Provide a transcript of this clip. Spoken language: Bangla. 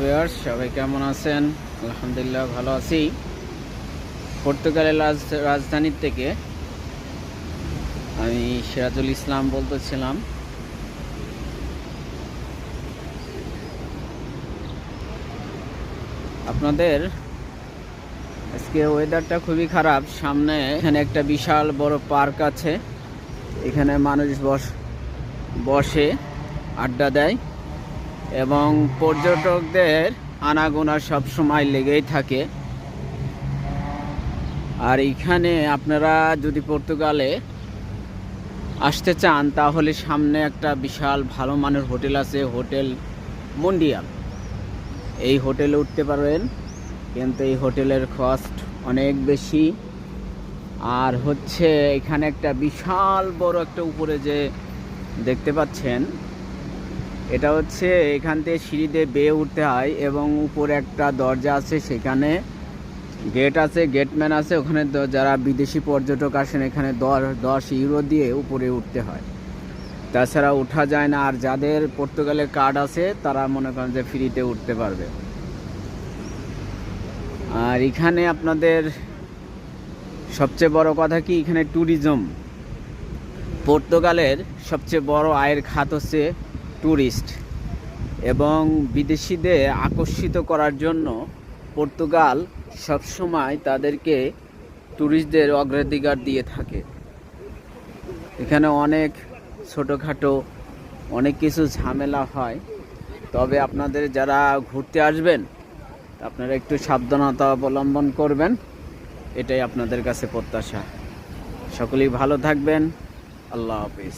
ভিউয়ার্স, সবাই কেমন আছেন? আলহামদুলিল্লাহ ভালো আছি। পর্তুগালের রাজধানী থেকে আমি সিরাজুল ইসলাম বলতেছিলাম। আপনাদের আজকে ওয়েদারটা খুবই খারাপ। সামনে এখানে একটা বিশাল বড় পার্ক আছে, এখানে মানুষ বসে আড্ডা দেয় এবং পর্যটকদের আনাগোনা সব সময় লেগেই থাকে। আর এখানে আপনারা যদি পর্তুগালে আসতে চান তাহলে সামনে একটা বিশাল ভালো মানের হোটেল আছে, হোটেল মন্ডিয়াল। এই হোটেলে উঠতে পারবেন, কিন্তু এই হোটেলের কস্ট অনেক বেশি। আর হচ্ছে এখানে একটা বিশাল বড় একটা উপরে যে দেখতে পাচ্ছেন, এটা হচ্ছে এখান থেকে সিঁড়িতে বেয়ে উঠতে হয় এবং উপরে একটা দরজা আছে, সেখানে গেট আছে, গেটম্যান আছে। ওখানে যারা বিদেশি পর্যটক আসেন এখানে 10 ইউরো দিয়ে উপরে উঠতে হয়, তাছাড়া ওঠা যায় না। আর যাদের পর্তুগালের কার্ড আছে তারা মনে করেন যে ফ্রিতে উঠতে পারবে। আর এখানে আপনাদের সবচেয়ে বড় কথা কি, এখানে ট্যুরিজম। পর্তুগালের সবচেয়ে বড় আয়ের খাত হচ্ছে ট্যুরিস্ট, এবং বিদেশিদের আকর্ষিত করার জন্য পর্তুগাল সবসময় তাদেরকে ট্যুরিস্টদের অগ্রাধিকার দিয়ে থাকে। এখানে অনেক ছোটোখাটো অনেক কিছু ঝামেলা হয়, তবে আপনাদের যারা ঘুরতে আসবেন আপনারা একটু সাবধানতা অবলম্বন করবেন, এটাই আপনাদের কাছে প্রত্যাশা। সকলেই ভালো থাকবেন। আল্লাহ হাফিজ।